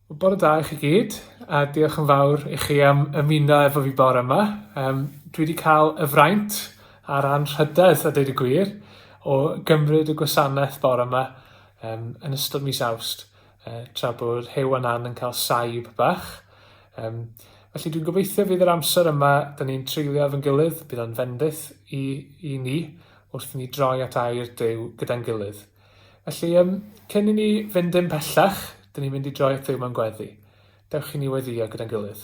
Bore da i chi gyd, a diolch yn fawr i chi am ymuno efo fi bore yma. Dwi wedi cael y fraint a'r anrhydedd, a dweud y gwir, o gymryd y gwasanaeth bore yma yn ystod mis Awst, tra bod Hew a Nan yn cael saib bach. Felly dwi'n gobeithio fydd yr amser yma, da ni'n treulio efo'n gilydd, bydd o'n fendith i ni wrth i ni droi at air Duw gyda'n gilydd. Felly, cyn i ni fynd yn pellach, da ni'n mynd i droi at Duw mewn gweddi. Dewch i ni weddio gyda'n gilydd.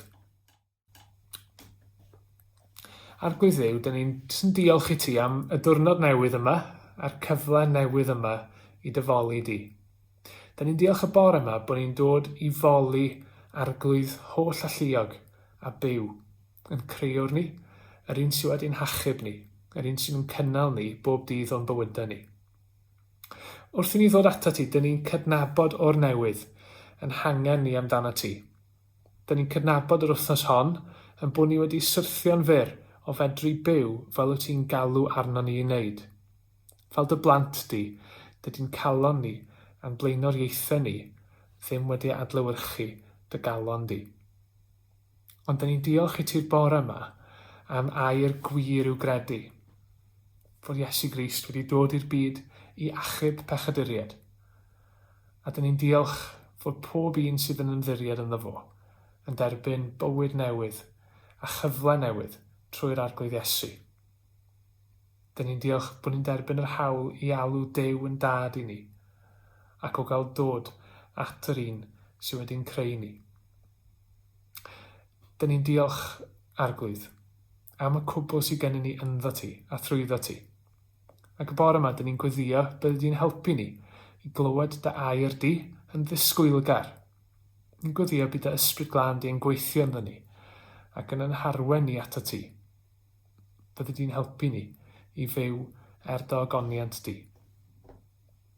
Arglwydd Dduw, da ni'n diolch i ti am y diwrnod newydd yma, a'r cyfle newydd yma i dyfolu di. Da ni'n diolch y bore yma bod ni'n dod i foli arglwydd holl alluog a byw yn creuwr ni, yr un sydd wedi'n hachub ni, yr un sydd yn cynnal ni bob dydd o'n bywydau ni. Wrth i ni ddod ata ti, da ni'n cydnabod o'r newydd yn hangen ni amdano ti. Da ni'n cydnabod yr wythnos hon yn bod ni wedi syrthio'n fyr o fedru byw fel wyt ti'n galw arno ni i wneud. Fel dy blant di, dydy'n calon ni a'n blaenor ieithau ni ddim wedi adlewyrchu dy galon di. Ond da ni'n diolch i ti'r bore yma am air gwir i'w gredu. Fod Iesu Grist wedi dod i'r byd i achub pechaduried. A da ni'n diolch fod pob un sydd yn ymddiried ynddo fo yn derbyn bywyd newydd a chyfle newydd trwy'r arglwydd Iesu. Da ni'n diolch bod ni'n derbyn yr hawl i alw Duw yn dad i ni ac o gael dod at yr un sydd wedi'n creu ni. Da ni'n diolch, arglwydd, am y cwbl sydd gennym ni ynddo ti a thrwyddo ti. Ac y bore yma, da ni'n gweddio bydd di'n helpu ni i glywed dy air di yn ddisgwylgar. Ni'n gweddio bydd dy ysbryd glân di yn gweithio ynddo ni ac yn ynharwen ni ata ti. Bydd di'n helpu ni i fyw dy ogoniant di.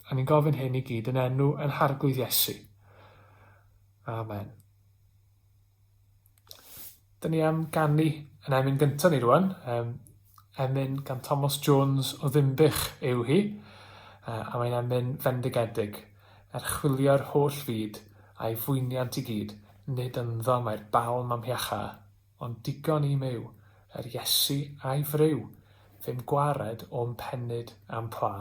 A ni'n gofyn hyn i gyd yn enw yn harglwydd Iesu. Amen. Da ni am ganu yn emyn gyntaf ni rwan. Emyn gan Thomas Jones o Dinbych yw hi, a mae'n emyn fendigedig. Chwilio'r holl fyd a'i fwyniant i gyd, nid ynddo mae'r balm amhiacha, ond digon i mew, yr Iesu a'i fryw, ddim gwared o'n pennyd am pla.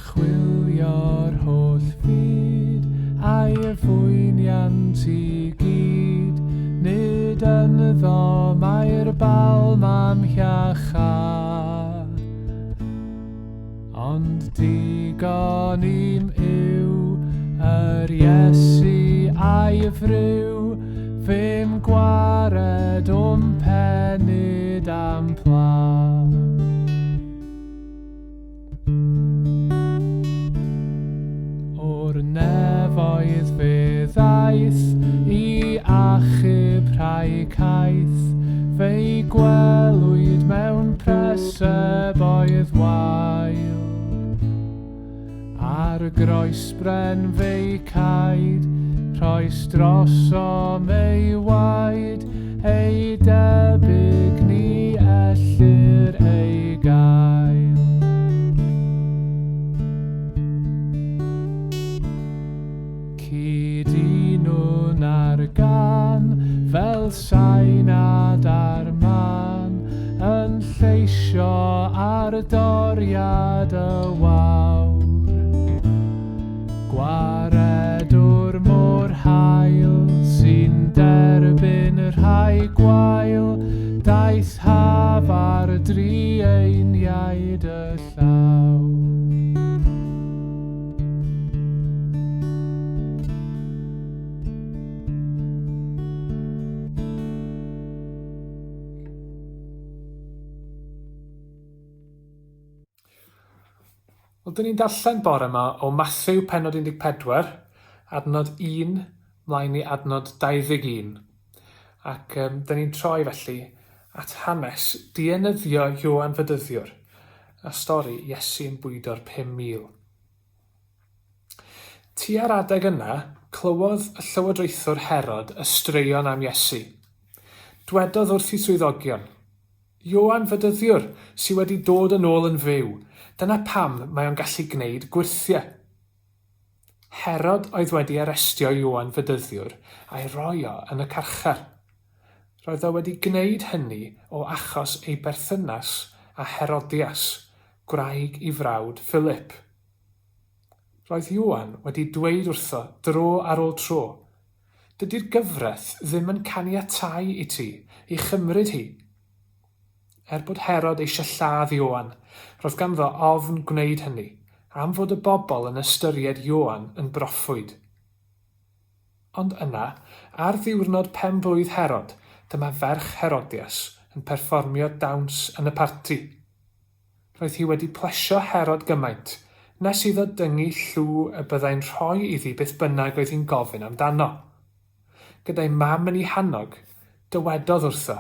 Chwilio'r holl fyd a'i fwyniant i gyd, nid ynddo mae'r balm amhiacha, ond digon i'm yw yr Iesu a'i fryw, ddim gwared o'n pennyd am pla. Nefoedd fe ddaeth i achub rhai caeth, fe'i gwelwyd mewn preseboedd wael. Ar y groesbren fe'i caed, rhoes drosom ei waed, ei debyg ni ellir ei gael. Cydinwn ar gan, fel sainad ar man, yn lleisio ar doriad y wawr. Gwaredwr mor hael, sy'n derbyn rhai gwael, daeth haf ar dri-einiaid y llawr. Wel, dyn ni'n darllen bore yma o Mathew pennod 14, adnod 1 mlaen i adnod 21. Ac dyn ni'n troi felly at hanes Dienyddio Ioan Fedyddiwr, a stori Iesu yn bwydo'r 5,000. Tua'r adeg yna, clywodd y llywodraethwr Herod y straeon am Iesu. Dwedodd wrth ei swyddogion, Ioan Fedyddiwr sydd wedi dod yn ôl yn fyw, dyna pam mae o'n gallu gwneud gwirthiau. Herod oedd wedi arestio Ioan Fedyddiwr a'i roi o yn y carchar. Roedd o wedi gwneud hynny o achos ei berthynas a Herodias, gwraig i frawd Philip. Roedd Ioan wedi dweud wrtho dro ar ôl tro, dydy'r gyfraith ddim yn caniatáu i ti i chymryd hi. Bod Herod eisiau lladd Ioan, roedd ganddo ofn gwneud hynny, am fod y bobl yn ystyried Ioan yn broffwyd. Ond yna, ar ddiwrnod penblwydd Herod, dyma ferch Herodias yn perfformio dawns yn y parti. Roedd hi wedi plesio Herod gymaint, nes iddo dyngu llw y byddai'n rhoi iddi beth bynnag oedd hi'n gofyn amdano. Gyda'i mam yn ei hannog, dywedodd wrtho,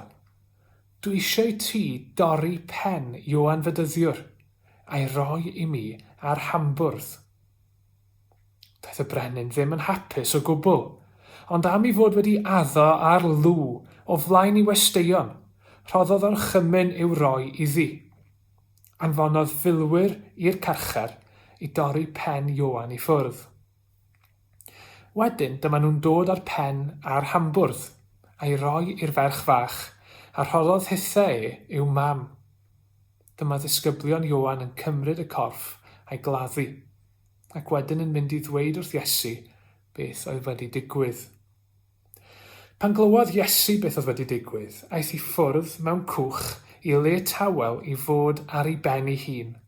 dwi eisiau ti dorri pen Ioan Fedyddiwr, a'i roi i mi ar hambwrdd. Daeth y brenin ddim yn hapus o gwbl, ond am ei fod wedi addo ar lw o flaen i westeion, rhoddodd o'r chymyn i'w roi iddi. Anfonodd filwyr i'r carchar i dorri pen Ioan i ffwrdd. Wedyn dyma nhw'n dod â'r pen a'r hambwrdd, a'i roi i'r ferch fach, a rhoddodd hithau i'w mam. Dyma ddisgyblion Ioan yn cymryd y corff a'i gladdu, ac wedyn yn mynd i ddweud wrth Iesu beth oedd wedi digwydd. Pan glywodd Iesu beth oedd wedi digwydd, aeth i ffwrdd mewn cwch i le tawel i fod ar ei ben ei hun.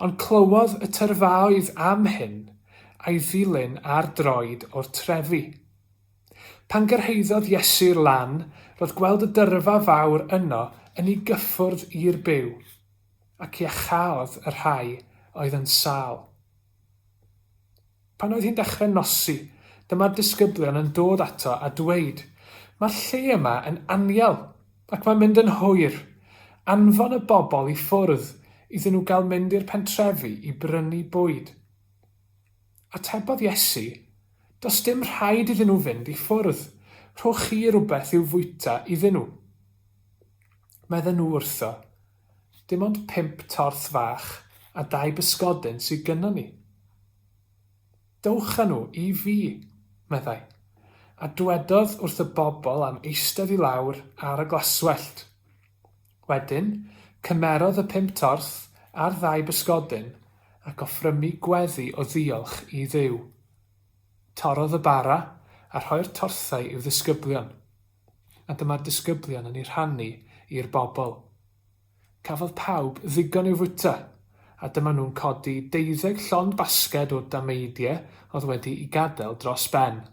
Ond clywodd y tyrfaoedd am hyn a'i ddilyn ar droed o'r trefi. Pan gyrhaeddodd Iesu'r lan, roedd gweld y dyrfa fawr yno yn ei gyffwrdd i'r byw, ac i achaodd y rhai oedd yn sâl. Pan oedd hi'n dechrau nosi, dyma'r disgyblion yn dod ato a dweud, mae'r lle yma yn aniel, ac mae'n mynd yn hwyr. Anfon y bobl i ffwrdd iddyn nhw gael mynd i'r pentrefi i brynu bwyd. Atebodd Iesu, does dim rhaid iddyn nhw fynd i ffwrdd, rhowch chi rhywbeth i'w fwyta iddyn nhw. Medden nhw wrtho, dim ond 5 torth fach a 2 bysgodyn sydd gynnon ni. Dowch â nhw i fi, meddai, a dwedodd wrth y bobl am eistedd i lawr ar y glaswellt. Wedyn, cymerodd y 5 torth a'r 2 bysgodyn ac offrymu gweddi o ddiolch i Dduw. Torodd y bara a rhoi'r torthau i'w ddisgyblion, a dyma'r disgyblion yn ei rhannu i'r bobl. Cafodd pawb ddigon i'w fwyta, a dyma nhw'n codi 12 llond basged o dameidiau oedd wedi i gadael dros ben.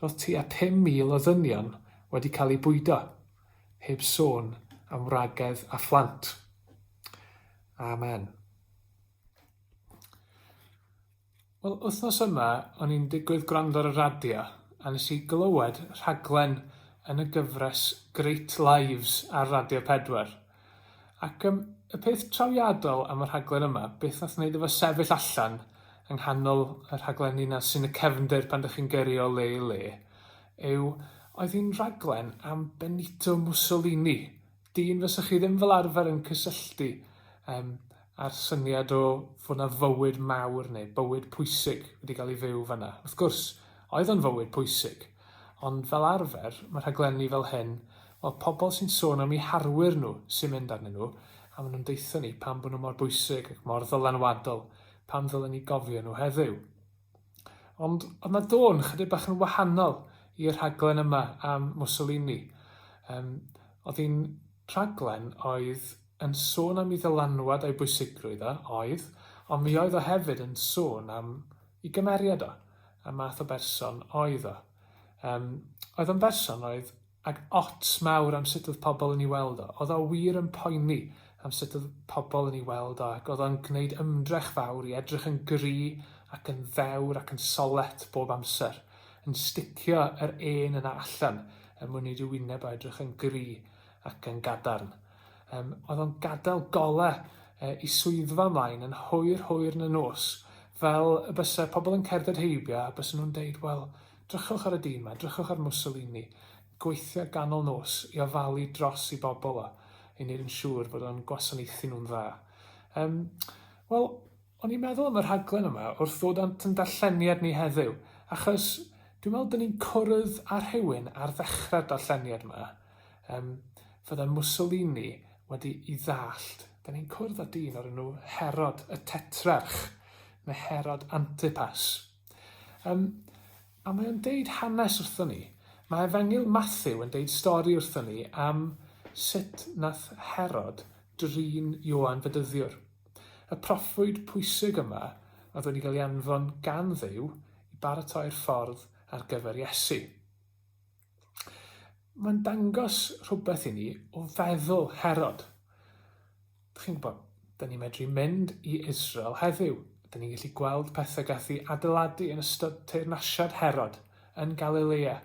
Roedd tua 5,000 o ddynion wedi cael eu bwydo, heb sôn am wragedd a phlant. Amen. Wel, wythnos yma, o'n i'n digwydd gwrando ar y radio, a nes i glywed rhaglen yn y gyfres Great Lives ar Radio 4. Ac y peth trawiadol am y rhaglen yma, beth nath wneud efo sefyll allan yng nghanol y rhaglen yna sy'n y cefndir pan ydych chi'n gyrru o le i le, oedd hi'n rhaglen am Benito Mussolini, dyn fysach chi ddim fel arfer yn cysylltu a'r syniad o fod yna fywyd mawr neu bywyd pwysig wedi cael ei fyw fanna. Wrth gwrs, oedd o'n fywyd pwysig, ond fel arfer, mae rhaglenni fel hyn, wel, pobl sy'n sôn am eu harwyr nhw sy'n mynd arnyn nhw, a maen nhw'n deithio ni pam bod nhw mor bwysig ac mor ddylanwadol, pam ddylen ni gofio nhw heddiw. Ond oedd yna dôn chydig bach yn wahanol i'r rhaglen yma am Mussolini. Oedd hi'n rhaglen oedd yn sôn am ei ddylanwad a'i bwysigrwydd oedd, ond mi oedd o hefyd yn sôn am ei gymeriad o, a math o berson oedd o. Oedd o'n berson oedd ag ots mawr am sut oedd pobl yn ei weld o. Oedd o wir yn poeni am sut oedd pobl yn ei weld o, ac oedd o'n gwneud ymdrech fawr i edrych yn gry ac yn ddewr ac yn solet bob amser, yn sticio yr un yna allan mwyn i wyneb o edrych yn gry ac yn gadarn. Oedd o'n gadael golau i swyddfa ymlaen yn hwyr yn y nos Fel y bysau pobl yn cerdded heibio a bysau nhw'n deud, wel, drychwch ar y dyn yma, drychwch ar Mussolini, gweithio ganol nos i ofalu dros i bobl o, i wneud yn siŵr bod o'n gwasanaethu nhw'n dda. Wel, o'n i'n meddwl am y rhaglen yma wrth ddod at yn darlleniad ni heddiw, achos dwi'n meddwl dyn ni'n cwrdd ar rhywun ar ddechrau'r darlleniad yma, fydda Mussolini wedi ei ddallt. Dyn ni'n cwrdd â dyn o'r enw Herod y Tetrarch, neu Herod Antipas. A mae o'n deud hanes wrthon ni. Mae Efengyl Matthew yn deud stori wrthon ni am sut nath Herod drin Ioan Fedyddiwr. Y proffwyd pwysig yma oedd wedi cael ei anfon gan Dduw i baratoi'r ffordd ar gyfer Iesu. Mae'n dangos rhywbeth i ni o feddwl Herod. Chi'n gwybod, da ni'n medru mynd i Israel heddiw. Da ni'n gallu gweld pethau gath ei adeiladu yn ystod teyrnasiad Herod yn Galilea.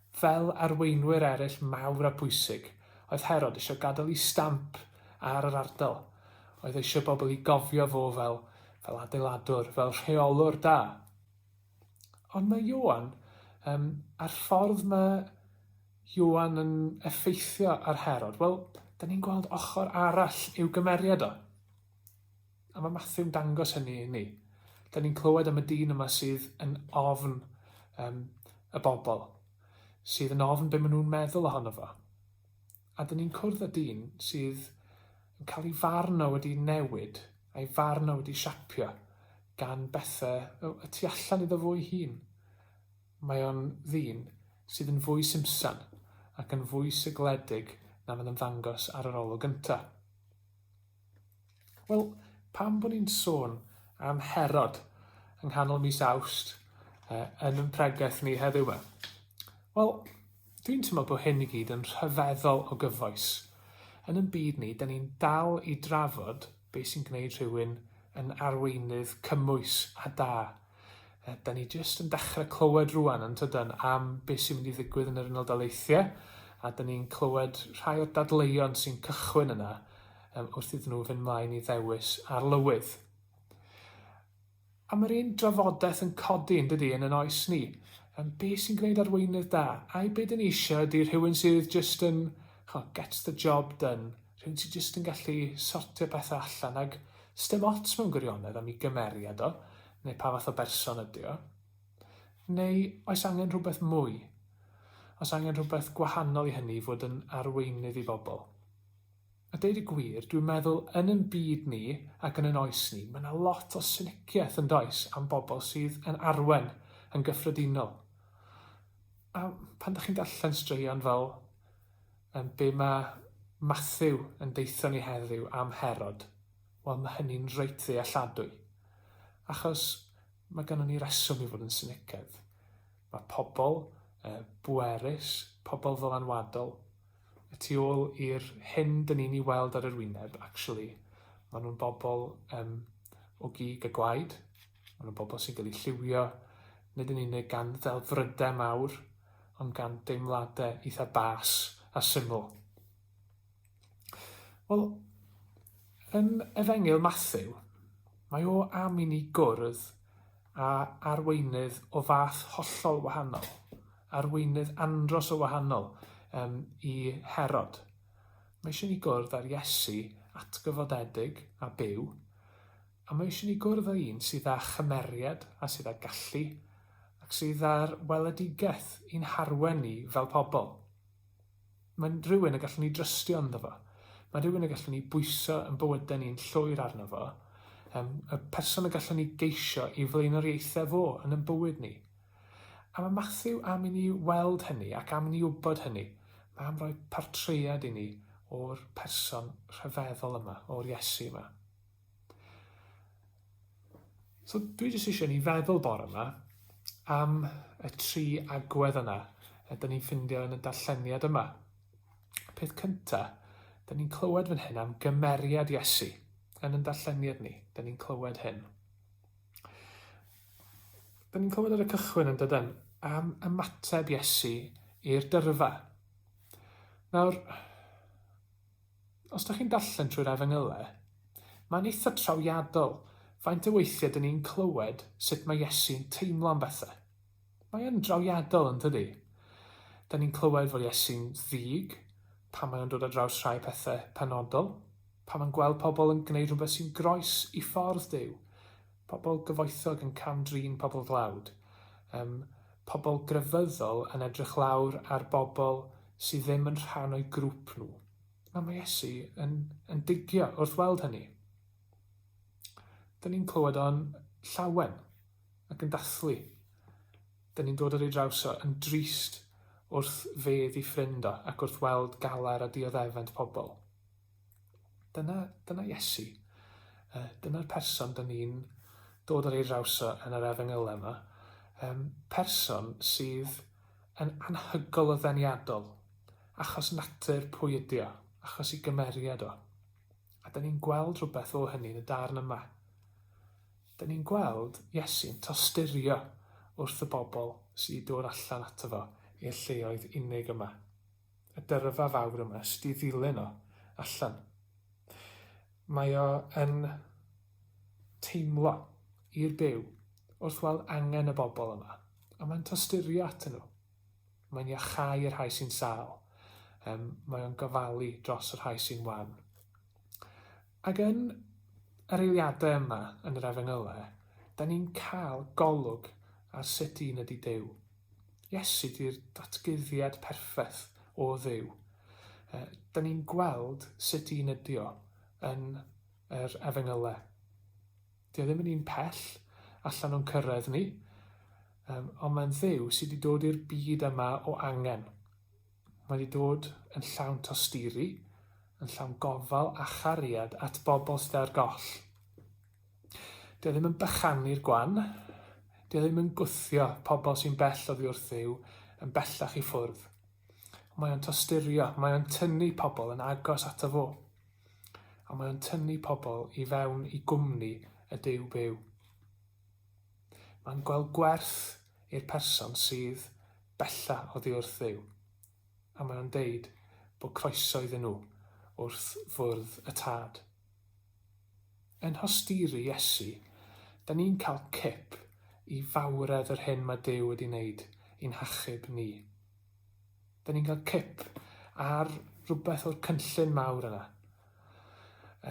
Fel arweinwyr eraill mawr a pwysig, oedd Herod eisiau gadael ei stamp ar yr ardal. Oedd eisiau bobl i gofio fo fel adeiladwr, fel rheolwr da. Ond mae Ioan, a'r ffordd mae Ioan yn effeithio ar Herod, wel, da ni'n gweld ochr arall i'w gymeriad o. A mae Matthew'n dangos hynny i ni. Da ni'n clywed am y dyn yma sydd yn ofn y bobl, sydd yn ofn be maen nhw'n meddwl ohono fo. A da ni'n cwrdd â dyn sydd yn cael ei farn o wedi newid, a'i farn o wedi siapio gan bethau y tu allan iddo fo'i hun. Mae o'n ddyn sydd yn fwy simsan ac yn fwy sigledig na fydd yn ddangos ar yr olwg gyntaf. Wel, pam bod ni'n sôn am Herod yng nghanol mis Awst yn yn pregaeth ni heddiw yma? Wel, dwi'n teimlo bod hyn i gyd yn rhyfeddol o gyfoes. Yn y byd ni, da ni'n dal i drafod beth sy'n gwneud rhywun yn arweinydd cymwys a da. Da ni jyst yn dechrau clywed rwan yn tydyn am beth sy'n mynd i ddigwydd yn yr Unol Daleithiau, a da ni'n clywed rhai o'r dadleuon sy'n cychwyn yna wrth iddyn nhw fynd mlaen i ddewis ar lywydd. A mae'r un drafodaeth yn codi yn dydi yn oes ni. Beth sy'n gwneud arweinydd da? A'i beth yn eisiau ydy rhywun sydd jyst yn gets the job done, rhywun sydd jyst yn gallu sortio bethau allan ag stem ots mewn gwirionedd am ei gymeriad o, neu pa fath o berson ydy o. Neu oes angen rhywbeth mwy? Oes angen rhywbeth gwahanol i hynny i fod yn arweinydd i bobl? A deud y gwir, dwi'n meddwl yn yn byd ni ac yn yn oes ni, mae yna lot o syniciaeth yn does am bobl sydd yn arwen yn gyffredinol. A pan ydych chi'n darllen straeon fel be mae Matthew yn deithio ni heddiw am Herod, wel mae hynny'n reit ddealladwy. Achos mae gennym ni reswm i fod yn synicaidd. Mae pobl bwerus, pobl ddylanwadol, y tu ôl i'r hyn dyn ni'n ei weld ar yr wyneb, actually. Maen nhw'n bobl o gig y gwaed, maen nhw'n bobl sy'n cael ei lliwio, nid yn unig gan ddelfrydau mawr, ond gan deimladau eitha bas a syml. Wel, yn Efengyl Matthew, mae o am i ni gwrdd a arweinydd o fath hollol wahanol, arweinydd andros o wahanol i Herod. Mae eisiau ni gwrdd ar Iesu atgyfodedig a byw, a mae eisiau ni gwrdd â un sydd â chymeriad a sydd â gallu, ac sydd â'r weledigaeth i'n harwen ni fel pobl. Mae'n rhywun y gallwn ni drystio ynddo fo. Mae'n rhywun y gallwn ni bwyso yn bywydau ni'n llwyr arno fo. Y person y gallwn ni geisio i flaenoriaethau fo yn ein bywyd ni. A mae Matthew am i ni weld hynny ac am i ni wybod hynny. Mae am roi portread i ni o'r person rhyfeddol yma, o'r Iesu yma. So dwi jyst eisiau ni feddwl bore yma am y 3 agwedd yna da ni'n ffindio yn y darlleniad yma. Peth cyntaf, da ni'n clywed fan hyn am gymeriad Iesu yn y darlleniad ni. Da ni'n clywed hyn. Da ni'n clywed ar y cychwyn yn dydyn am ymateb Iesu i'r dyrfa. Nawr, os da chi'n darllen trwy'r Efengylau, mae'n eitha trawiadol faint o weithiau dyn ni'n clywed sut mae Iesu'n teimlo am bethau. Mae yn drawiadol yn dydi. Dyn ni'n clywed fod Iesu'n ddig, pan mae o'n dod ar draws rhai pethau penodol, pan mae'n gweld pobl yn gwneud rhywbeth sy'n groes i ffordd Duw, pobl gyfoethog yn camdrin pobl glawd, pobl grefyddol yn edrych lawr ar bobl sydd ddim yn rhan o'i grŵp nhw. Mae Iesu yn digio wrth weld hynny. Dyn ni'n clywed o'n llawen ac yn dathlu. Dyn ni'n dod ar ei draws o yn drist wrth fedd i ffrind o ac wrth weld galar a dioddefent pobl. Dyna Iesu. Dyna'r person dyn ni'n dod ar ei draws o yn yr Efengylau yma. Person sydd yn anhygol o ddeniadol, achos natur pwy ydi o, achos ei gymeriad o. A dyn ni'n gweld rhywbeth o hynny yn y darn yma. Dyn ni'n gweld Iesu'n tosturio wrth y bobl sy'n dod allan ato fo i'r lleoedd unig yma. Y dyrfa fawr yma sydd i ddilyn o allan. Mae o yn teimlo i'r byw wrth weld angen y bobl yma, a mae'n tosturio atyn nhw. Mae'n iachau yr rhai sy'n sâl. Mae o'n gofalu dros yr rhai sy'n wan. Ac yn yr eiliadau yma yn yr Efengylau, da ni'n cael golwg ar sut un ydi Duw. Iesu di'r datguddiad perffaith o Dduw. Da ni'n gweld sut un ydi o yn yr Efengylau. Dio ddim yn un pell allan o'n cyrraedd ni, ond mae'n Dduw sydd wedi dod i'r byd yma o angen. Mae wedi dod yn llawn tosturi, yn llawn gofal a chariad at bobl sydd ar goll. Dio ddim yn bychanu'r gwan, dio ddim yn gwthio pobl sy'n bell oddi wrth Dduw yn bellach i ffwrdd. Mae o'n tosturio, mae o'n tynnu pobl yn agos ato fo. A mae o'n tynnu pobl i fewn i gwmni y Duw byw. Mae'n gweld gwerth i'r person sydd bellach oddi wrth Dduw. A mae o'n deud bod croeso iddyn nhw wrth fwrdd y tad. Yn hosturi Iesu, da ni'n cael cip i fawredd yr hyn mae Duw wedi wneud i'n hachub ni. Da ni'n cael cip ar rhywbeth o'r cynllun mawr yna.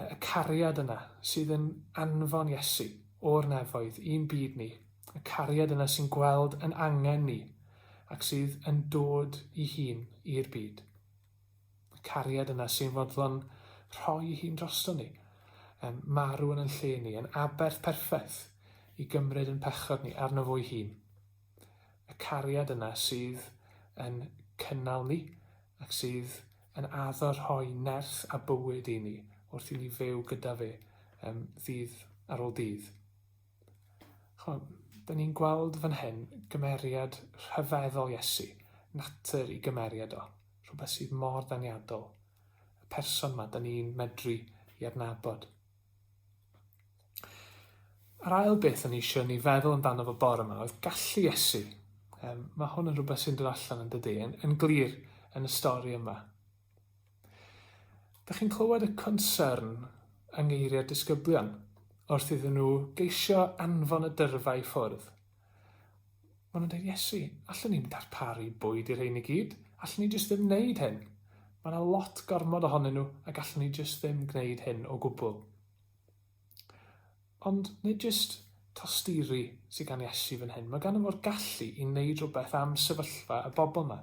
Y cariad yna sydd yn anfon Iesu o'r nefoedd i'n byd ni. Y cariad yna sy'n gweld yn angen ni ac sydd yn dod i hun i'r byd. Y cariad yna sy'n fodlon rhoi hun drosto ni, marw yn lle ni, yn aberth perffaith i gymryd yn pechod ni arno fo'i hun. Y cariad yna sydd yn cynnal ni ac sydd yn addo rhoi nerth a bywyd i ni wrth i ni fyw gyda fe ddydd ar ôl dydd. Da ni'n gweld fan hyn gymeriad rhyfeddol Iesu, natur i gymeriad o, rhywbeth sydd mor ddeniadol. Y person yma da ni'n medru i adnabod. Yr ail beth o'n i eisiau ni feddwl amdano fo bore yma oedd gallu Iesu. Mae hwn yn rhywbeth sy'n dod allan yn dydi, yn glir yn y stori yma. Dych chi'n clywed y concern yng ngeiriau'r disgyblion wrth iddyn nhw geisio anfon y dyrfa i ffwrdd? Maen nhw'n dweud, Iesu, allwn ni'n darparu bwyd i'r rhain i gyd? Allwn ni jyst ddim wneud hyn? Mae yna lot gormod ohonyn nhw ac allwn ni jyst ddim gwneud hyn o gwbl. Ond nid jyst tosturi sydd gan Iesu fan hyn. Mae gan efo'r gallu i wneud rhywbeth am sefyllfa y bobl yma.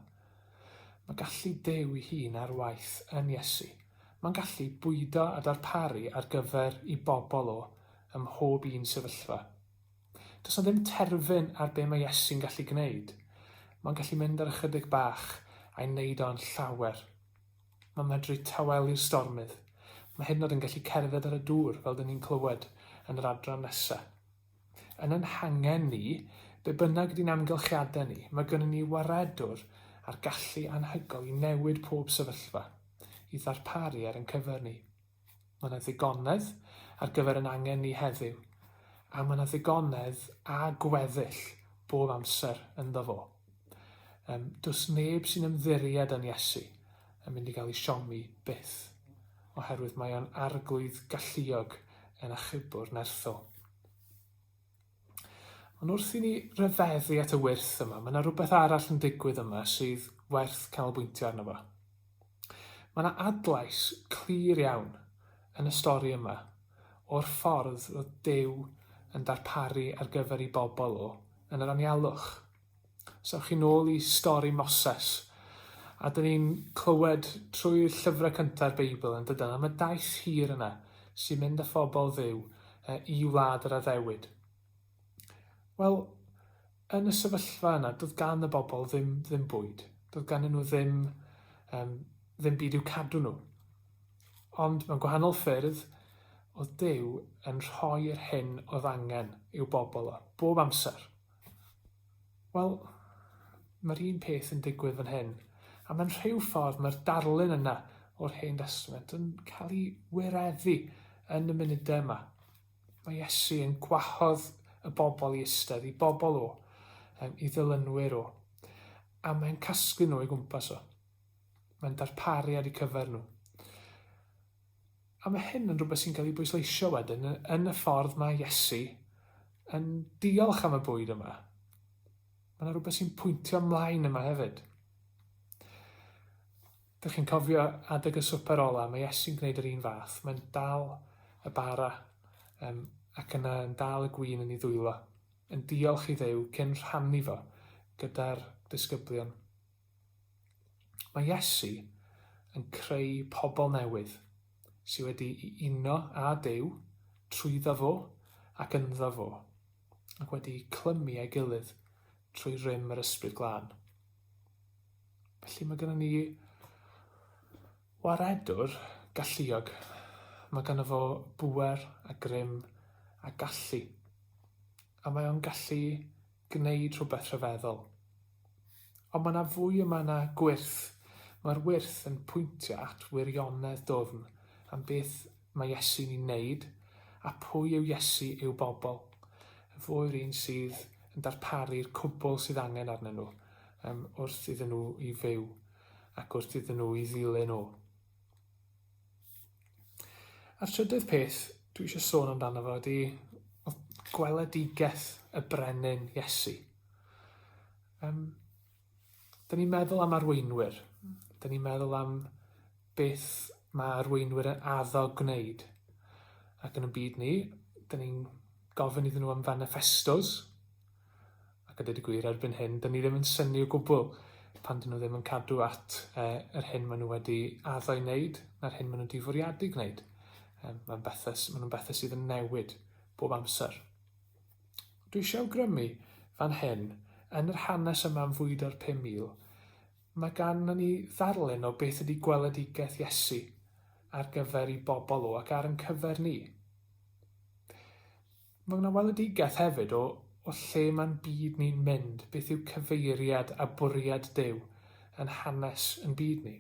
Mae gallu Duw i hun ar waith yn Iesu. Mae'n gallu bwydo a darparu ar gyfer i bobl o ym mhob un sefyllfa. Does yna ddim terfyn ar be mae Iesu'n gallu gwneud. Mae'n gallu mynd ar ychydig bach a'i wneud o'n llawer. Mae'n medru tawelu'r stormydd. Mae hyn yn gallu cerdded ar y dŵr fel dyn ni'n clywed yn yr adran nesaf. Yn ein hangen ni, be bynnag ydy'n amgylchiadau ni, mae gynnon ni waredwr a'r gallu anhygoel i newid pob sefyllfa, i ddarparu ar ein cyfer ni. Mae yna ddigonedd ar gyfer yn angen ni heddiw, a mae yna ddigonedd a gweddill bob amser ynddo fo. Does neb sy'n ymddiried yn Iesu yn mynd i gael ei siomi byth, oherwydd mae o'n arglwydd galluog yn achubwr nerthol. Ond wrth i ni ryfeddu at y wyrth yma, mae yna rhywbeth arall yn digwydd yma sydd werth canolbwyntio arno fo. Mae yna adlais clir iawn yn y stori yma o'r ffordd o Duw yn darparu ar gyfer ei bobl o yn yr anialwch. Sewch chi nôl i stori Moses, a dyn ni'n clywed trwy'r llyfrau cyntaf'r Beibl yn dydyn, am y daith hir yna sy'n mynd â phobl Dduw i wlad yr addewid. Wel, yn y sefyllfa yna, doedd gan y bobl ddim bwyd. Doedd gan nhw ddim byd i'w cadw nhw. Ond mewn gwahanol ffyrdd, oedd Duw yn rhoi'r hyn oedd angen i'w bobl o, bob amser. Wel, mae'r un peth yn digwydd fan hyn. A mae'n rhyw ffordd mae'r darlun yna o'r Hen Testament yn cael ei wireddu yn y munudau yma. Mae Iesu yn gwahodd y bobl i ystod, i bobl o, i ddilynwyr o. A mae'n casglu nhw i gwmpas o. Mae'n darparu ar eu cyfer nhw. A mae hyn yn rhywbeth sy'n cael ei bwysleisio wedyn yn y ffordd mae Iesu yn diolch am y bwyd yma. Mae yna rhywbeth sy'n pwyntio ymlaen yma hefyd. Dych chi'n cofio adeg y swper ola, mae Iesu'n gwneud yr un fath. Mae'n dal y bara ac yna yn dal y gwin yn ei ddwylo, yn diolch i Dduw cyn rhannu fo gyda'r disgyblion. Mae Iesu yn creu pobl newydd sydd wedi uno â Duw trwyddo fo ac ynddo fo, ac wedi clymu ei gilydd trwy rym yr ysbryd glân. Felly mae gennym ni waredwr galluog. Mae ganddo fo bŵer a grym a gallu. A mae o'n gallu gwneud rhywbeth rhyfeddol. Ond mae yna fwy yma na gwirth. Mae'r wirth yn pwyntio at wirionedd dwfn am beth mae Iesu'n ei wneud a pwy yw Iesu i'w bobl. Fo'r un sydd yn darparu'r cwbl sydd angen arnyn nhw wrth iddyn nhw i fyw ac wrth iddyn nhw i ddilyn o. A'r trydydd peth dwi eisiau sôn amdano fo ydy gweledigaeth y brenin Iesu. Dyn ni'n meddwl am arweinwyr. Dyn ni'n meddwl am beth mae arweinwyr yn addo gwneud. Ac yn y byd ni, dyn ni'n gofyn iddyn nhw am manifestos. Ac a dweud y gwir erbyn hyn, dyn ni ddim yn synnu o gwbl pan dyn nhw ddim yn cadw at yr hyn maen nhw wedi addo i wneud, na'r hyn maen nhw wedi fwriadu gwneud. Maen nhw'n bethau sydd yn newid bob amser. Dwi eisiau awgrymu fan hyn, yn yr hanes yma am fwyd o'r 5,000, mae gan ni ddarlun o beth ydy gweledigaeth Iesu ar gyfer i bobl o ac ar yn cyfer ni. Mae yna weledigaeth hefyd o lle mae'n byd ni'n mynd, beth yw cyfeiriad a bwriad Duw yn hanes yn byd ni.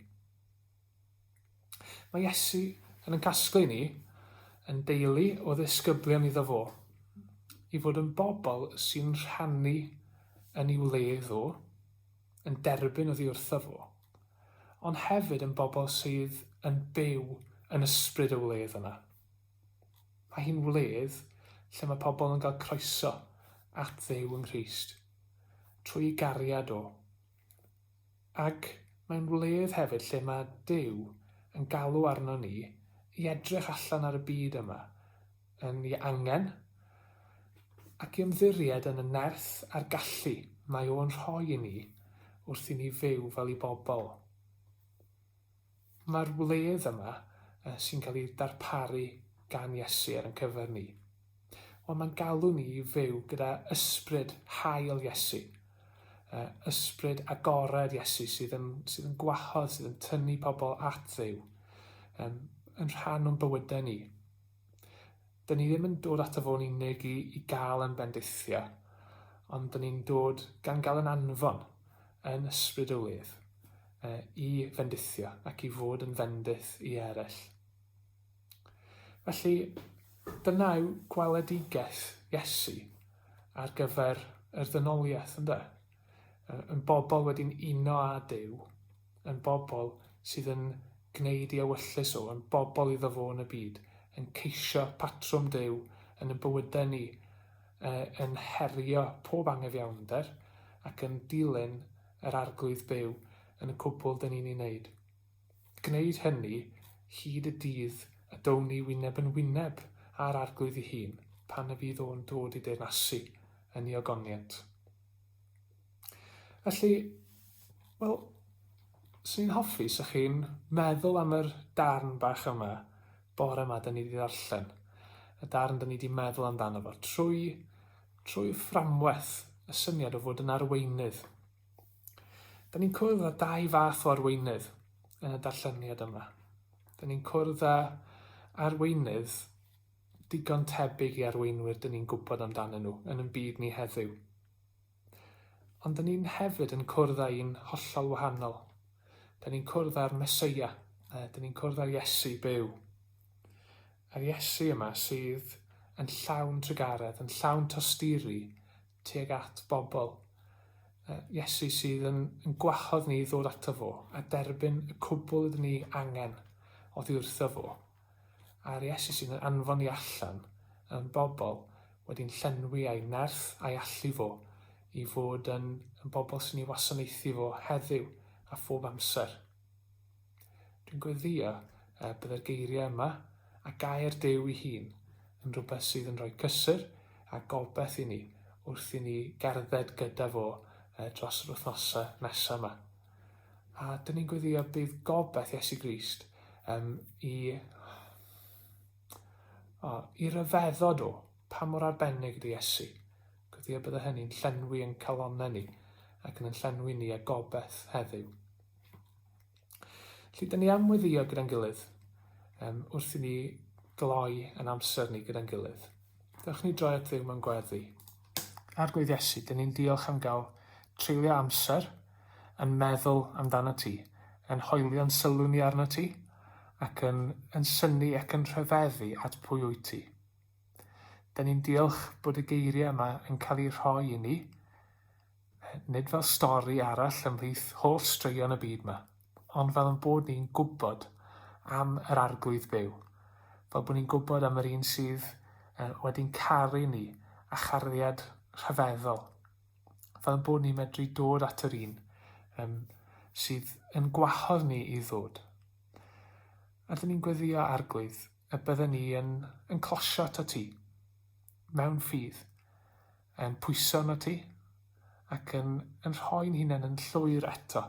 Mae Iesu yn ein casglu ni yn deulu o ddisgyblion iddo fo, i fod yn bobl sy'n rhannu yn ei wledd o, yn derbyn oddi wrtho fo, ond hefyd yn bobl sydd yn byw yn ysbryd y wledd yna. Mae hi'n wledd lle mae pobl yn cael croeso at Dduw yng Nghrist, trwy gariad o. Ac mae'n wledd hefyd lle mae Duw yn galw arno ni i edrych allan ar y byd yma yn ei angen ac i ymddiried yn y nerth a'r gallu mae o'n rhoi i ni wrth i ni fyw fel ei bobl. Mae'r wledd yma sy'n cael ei darparu gan Iesu ar ein cyfer ni. Ond mae'n galw ni i fyw gyda ysbryd hael Iesu, ysbryd agored Iesu sydd yn gwahodd, sydd yn tynnu pobl at Dduw, yn rhan o'n bywydau ni. Dyn ni ddim yn dod ato fo'n unig i gael yn bendithio, ond dyn ni'n dod gan gael yn anfon yn ysbryd y wledd i fendithio ac i fod yn fendith i eraill. Felly, dyna yw gweledigaeth Iesu ar gyfer yr ddynoliaeth, ynde? Yn bobl wedi'n uno â Duw, yn bobl sydd yn gwneud i ewyllus o, yn bobl iddo fo yn y byd, yn ceisio patrwm Duw yn y bywydau ni, yn herio pob anghyfiawnder ac yn dilyn yr arglwydd byw yn y cwbl dyn ni'n ei wneud. Gwneud hynny hyd y dydd y down ni wyneb yn wyneb ar arglwydd ei hun pan y fydd o'n dod i deyrnasu yn ei ogoniant. Felly, wel, sy'n hoffi sy'ch chi'n meddwl am yr darn bach yma bore yma dyn ni wedi ddarllen. Y darn dyn ni wedi meddwl amdano fo trwy fframwaith y syniad o fod yn arweinydd. Dyn ni'n cwrdd â 2 fath o arweinydd yn y darlleniad yma. Dyn ni'n cwrdd â arweinydd digon tebyg i arweinwyr dyn ni'n gwybod amdanyn nhw yn y byd ni heddiw. Ond dyn ni'n hefyd yn cwrdd â un hollol wahanol. Dyn ni'n cwrdd â'r Mesoea, dyn ni'n cwrdd â'r Iesu byw. Yr Iesu yma sydd yn llawn trygaredd, yn llawn tosturi tuag at bobl. Iesu sydd yn gwahodd ni ddod ato fo a derbyn y cwbl ydyn ni angen oddi wrtho fo. A'r Iesu sydd yn anfon ni allan yn bobl wedi'n llenwi a'i nerth a'i allu fo i fod yn bobl sy'n ei wasanaethu fo heddiw a phob amser. Dwi'n gweddio byddai'r geiriau yma a gair Duw ei hun yn rhywbeth sydd yn rhoi cysur a gobeith i ni wrth i ni gerdded gyda fo dros yr wythnosau nesaf yma. A dyn ni'n gweddio bydd gobeith Iesu Grist i ryfeddod o pa mor arbennig ydy Iesu. Gweddio bydde hynny'n llenwi yn calonnau ni ac yn llenwi ni a gobeith heddiw. Felly, dyn ni am weddio gyda'n gilydd wrth i ni gloi yn amser ni gyda'n gilydd. Dewch ni droi at Dduw mewn gweddi. Arglwydd Iesu, dyn ni'n diolch am gael treulio amser yn meddwl amdano ti, yn hoelio'n sylw ni arno ti, ac yn synnu ac yn rhyfeddu at pwy wyt ti. Dyn ni'n diolch bod y geiriau yma yn cael ei rhoi i ni, nid fel stori arall ymhlith holl straeon y byd yma, ond fel yn bod ni'n gwybod am yr arglwydd byw. Fel bod ni'n gwybod am yr un sydd wedi'n caru ni a chariad rhyfeddol. Fel yn bod ni'n medru dod at yr un sydd yn gwahodd ni i ddod. A dyn ni'n gweddio arglwydd y byddwn ni yn closio ato ti, mewn ffydd, yn pwyso arno ti, ac yn rhoi'n hunain yn llwyr eto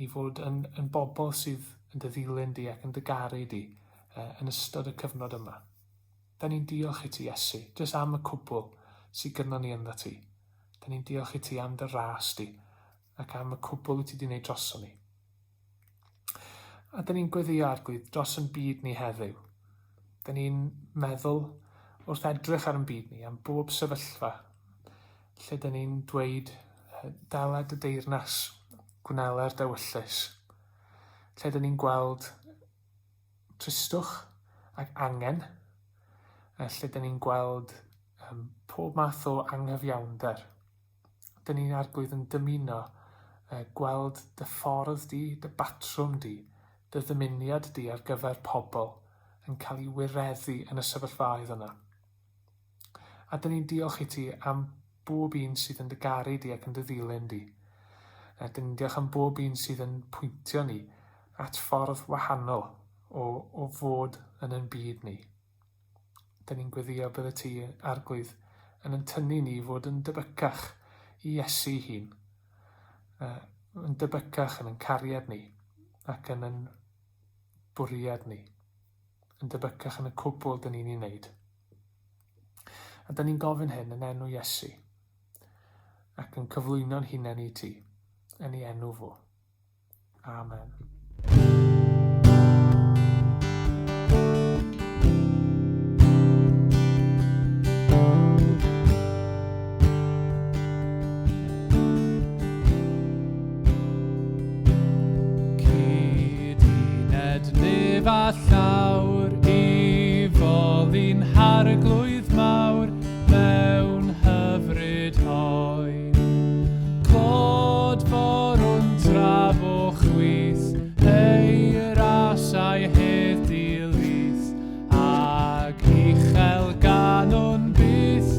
i fod yn bobl sydd yn dy ddilyn di ac yn dy garu di yn ystod y cyfnod yma. Da ni'n diolch i ti, Iesu, jyst am y cwbl sydd gynno ni ynddo ti. Da ni'n diolch i ti am dy ras di ac am y cwbl wyt ti wedi gwneud droso ni. A da ni'n gweddio arglwydd dros yn byd ni heddiw. Da ni'n meddwl wrth edrych ar yn byd ni am bob sefyllfa lle da ni'n dweud daled y deyrnas, gwneler dywyllus, lle da ni'n gweld tristwch ac angen, lle da ni'n gweld pob math o anghyfiawnder. Da ni'n arglwydd yn dymuno gweld dy ffordd di, dy batrwm di, dy ddymuniad di ar gyfer pobl yn cael ei wireddu yn y sefyllfaoedd yna. A da ni'n diolch i ti am bob un sydd yn dy garu di ac yn dy ddilyn di. Da ni'n diolch am bob un sydd yn pwyntio ni at ffordd wahanol o fod yn ein byd ni. Da ni'n gweddio bydde ti arglwydd yn tynnu ni fod yn debycach i Iesu hun, yn debycach yn cariad ni ac yn bwriad ni, yn debycach yn y cwbl dyn ni'n ei wneud. A da ni'n gofyn hyn yn enw Iesu ac yn cyflwyno'n hunain i ti yn ei enw fo. Amen. A llawr i foli'n harglwydd mawr mewn hyfryd hoen. Clod forwn traf o chwith, ei rasau hedd dilys, ag uchel ganwn byth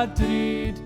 drud,